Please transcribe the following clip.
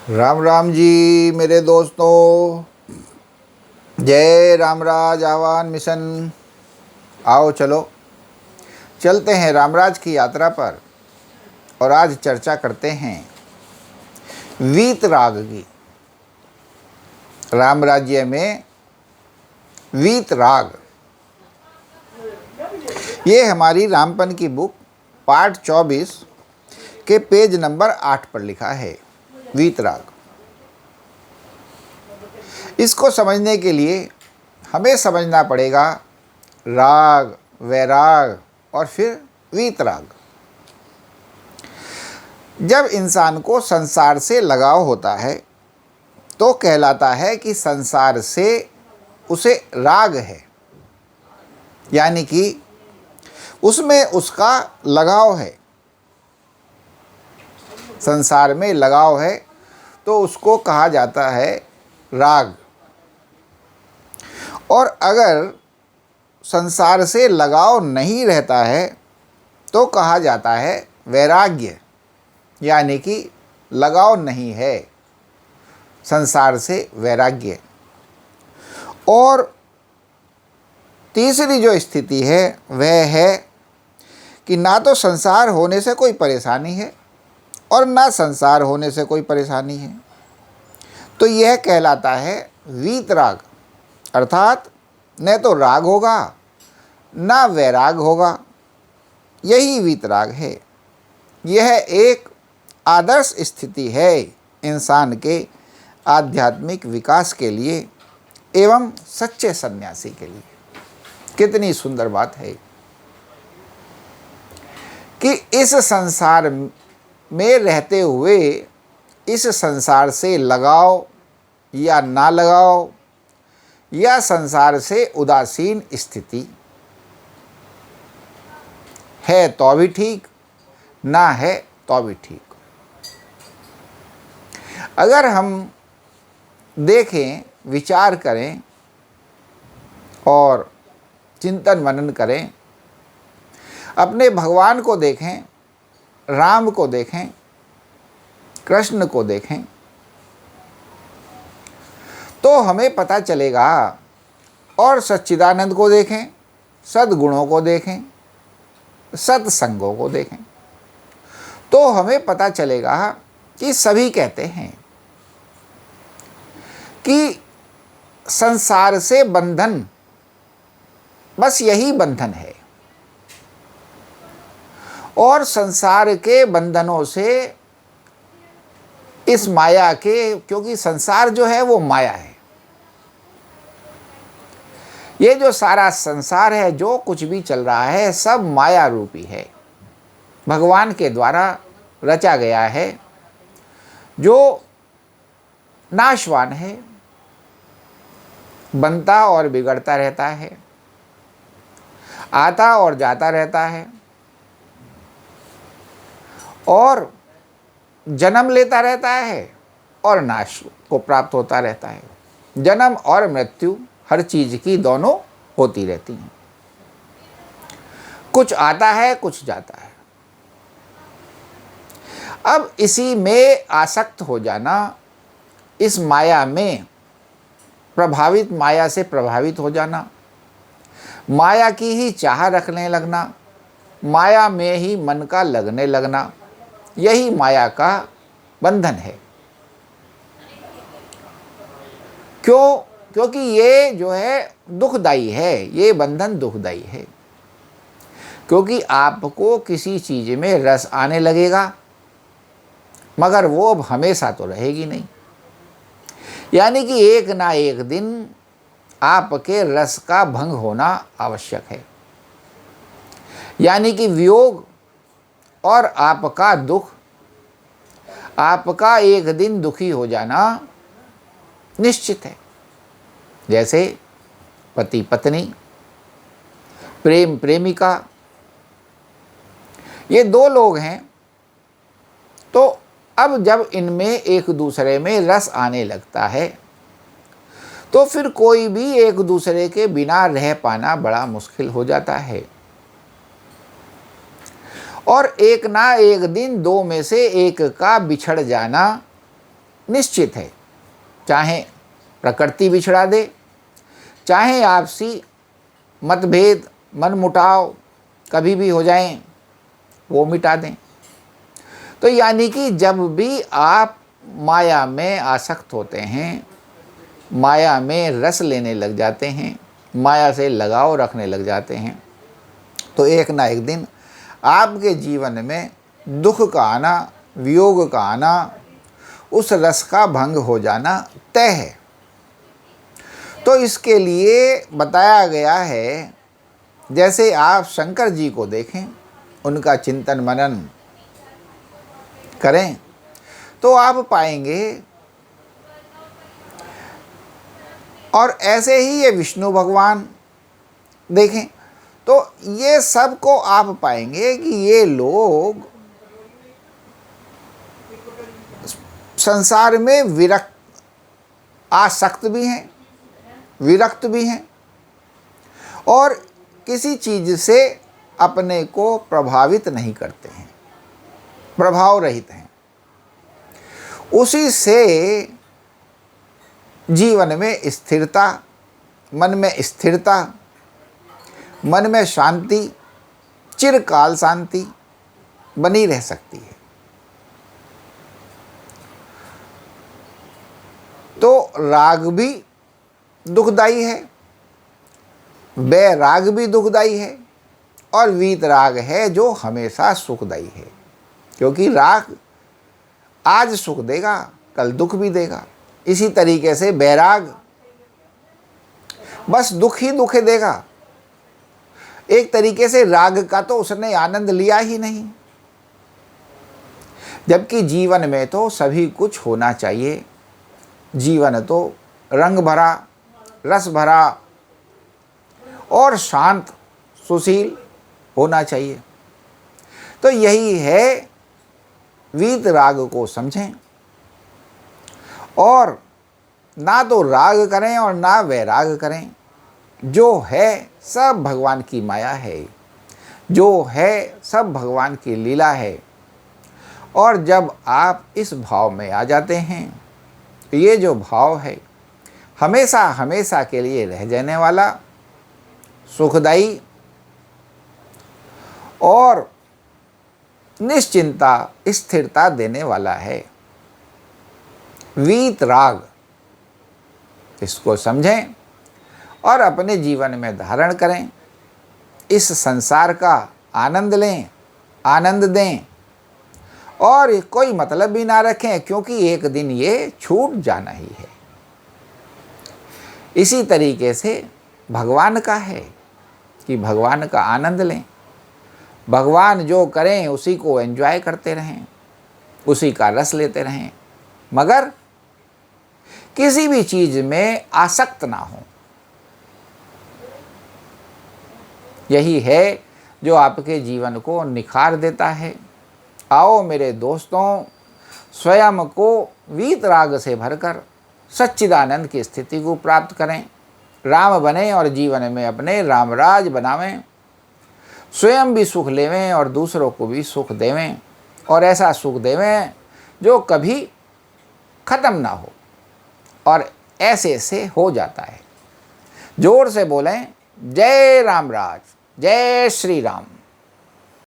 राम राम जी मेरे दोस्तों। जय रामराज आह्वान मिशन। आओ चलो चलते हैं रामराज की यात्रा पर। और आज चर्चा करते हैं वीत राग की। राम राज्य में वीत राग, ये हमारी रामपन की बुक पार्ट 24 के पेज नंबर 8 पर लिखा है। वीत राग, इसको समझने के लिए हमें समझना पड़ेगा राग, वैराग और फिर वीतराग। जब इंसान को संसार से लगाव होता है तो कहलाता है कि संसार से उसे राग है, यानी कि उसमें उसका लगाव है। संसार में लगाव है तो उसको कहा जाता है राग। और अगर संसार से लगाव नहीं रहता है तो कहा जाता है वैराग्य, यानी कि लगाव नहीं है, संसार से वैराग्य। और तीसरी जो स्थिति है वह है कि ना तो संसार होने से कोई परेशानी है और ना संसार होने से कोई परेशानी है, तो यह कहलाता है वीतराग। अर्थात न तो राग होगा ना वैराग होगा, यही वीतराग है। यह एक आदर्श स्थिति है इंसान के आध्यात्मिक विकास के लिए एवं सच्चे सन्यासी के लिए। कितनी सुंदर बात है कि इस संसार में रहते हुए इस संसार से लगाव या ना लगाव या संसार से उदासीन स्थिति है तो भी ठीक, ना है तो भी ठीक। अगर हम देखें, विचार करें और चिंतन मनन करें, अपने भगवान को देखें, राम को देखें, कृष्ण को देखें, तो हमें पता चलेगा। और सच्चिदानंद को देखें, सद्गुणों को देखें, सत्संगों को देखें, तो हमें पता चलेगा कि सभी कहते हैं कि संसार से बंधन, बस यही बंधन है। और संसार के बंधनों से, इस माया के, क्योंकि संसार जो है वो माया है। ये जो सारा संसार है, जो कुछ भी चल रहा है, सब माया रूपी है, भगवान के द्वारा रचा गया है, जो नाशवान है, बनता और बिगड़ता रहता है, आता और जाता रहता है और जन्म लेता रहता है और नाश को प्राप्त होता रहता है। जन्म और मृत्यु हर चीज की दोनों होती रहती हैं। कुछ आता है, कुछ जाता है। अब इसी में आसक्त हो जाना, इस माया में प्रभावित, माया से प्रभावित हो जाना, माया की ही चाह रखने लगना, माया में ही मन का लगने लगना, यही माया का बंधन है। क्यों? क्योंकि ये जो है दुखदाई है, ये बंधन दुखदाई है। क्योंकि आपको किसी चीज में रस आने लगेगा, मगर वो अब हमेशा तो रहेगी नहीं। यानी कि एक ना एक दिन आपके रस का भंग होना आवश्यक है। यानी कि वियोग और आपका दुख, आपका एक दिन दुखी हो जाना निश्चित है। जैसे पति पत्नी, प्रेम प्रेमिका, ये दो लोग हैं, तो अब जब इनमें एक दूसरे में रस आने लगता है तो फिर कोई भी एक दूसरे के बिना रह पाना बड़ा मुश्किल हो जाता है। और एक ना एक दिन दो में से एक का बिछड़ जाना निश्चित है। चाहे प्रकृति बिछड़ा दे, चाहे आपसी मतभेद मनमुटाव कभी भी हो जाएं, वो मिटा दें। तो यानी कि जब भी आप माया में आसक्त होते हैं, माया में रस लेने लग जाते हैं, माया से लगाव रखने लग जाते हैं, तो एक ना एक दिन आपके जीवन में दुख का आना, वियोग का आना, उस रस का भंग हो जाना तय है। तो इसके लिए बताया गया है, जैसे आप शंकर जी को देखें, उनका चिंतन मनन करें तो आप पाएंगे, और ऐसे ही ये विष्णु भगवान देखें तो ये सब को आप पाएंगे कि ये लोग संसार में आसक्त भी हैं, विरक्त भी हैं, और किसी चीज़ से अपने को प्रभावित नहीं करते हैं, प्रभाव रहित हैं। उसी से जीवन में स्थिरता, मन में स्थिरता, मन में शांति, चिरकाल शांति बनी रह सकती है। तो राग भी दुखदाई है, वैराग भी दुखदाई है, और वीतराग है जो हमेशा सुखदाई है। क्योंकि राग आज सुख देगा, कल दुख भी देगा। इसी तरीके से वैराग बस दुख ही दुख देगा। एक तरीके से राग का तो उसने आनंद लिया ही नहीं। जबकि जीवन में तो सभी कुछ होना चाहिए। जीवन तो रंग भरा, रस भरा और शांत सुशील होना चाहिए। तो यही है, वीत राग को समझें और ना तो राग करें और ना वैराग करें। जो है सब भगवान की माया है, जो है सब भगवान की लीला है। और जब आप इस भाव में आ जाते हैं, ये जो भाव है हमेशा हमेशा के लिए रह जाने वाला, सुखदायी और निश्चिंता स्थिरता देने वाला है, वीत राग। इसको समझें और अपने जीवन में धारण करें। इस संसार का आनंद लें, आनंद दें, और कोई मतलब भी ना रखें, क्योंकि एक दिन ये छूट जाना ही है। इसी तरीके से भगवान का है कि भगवान का आनंद लें, भगवान जो करें उसी को एंजॉय करते रहें, उसी का रस लेते रहें, मगर किसी भी चीज़ में आसक्त ना हो। यही है जो आपके जीवन को निखार देता है। आओ मेरे दोस्तों, स्वयं को वीत राग से भरकर सच्चिदानंद की स्थिति को प्राप्त करें, राम बने और जीवन में अपने रामराज बनावें, स्वयं भी सुख लेवें और दूसरों को भी सुख देवें, और ऐसा सुख देवें जो कभी ख़त्म ना हो। और ऐसे से हो जाता है। जोर से बोलें, जय रामराज, जय श्री राम।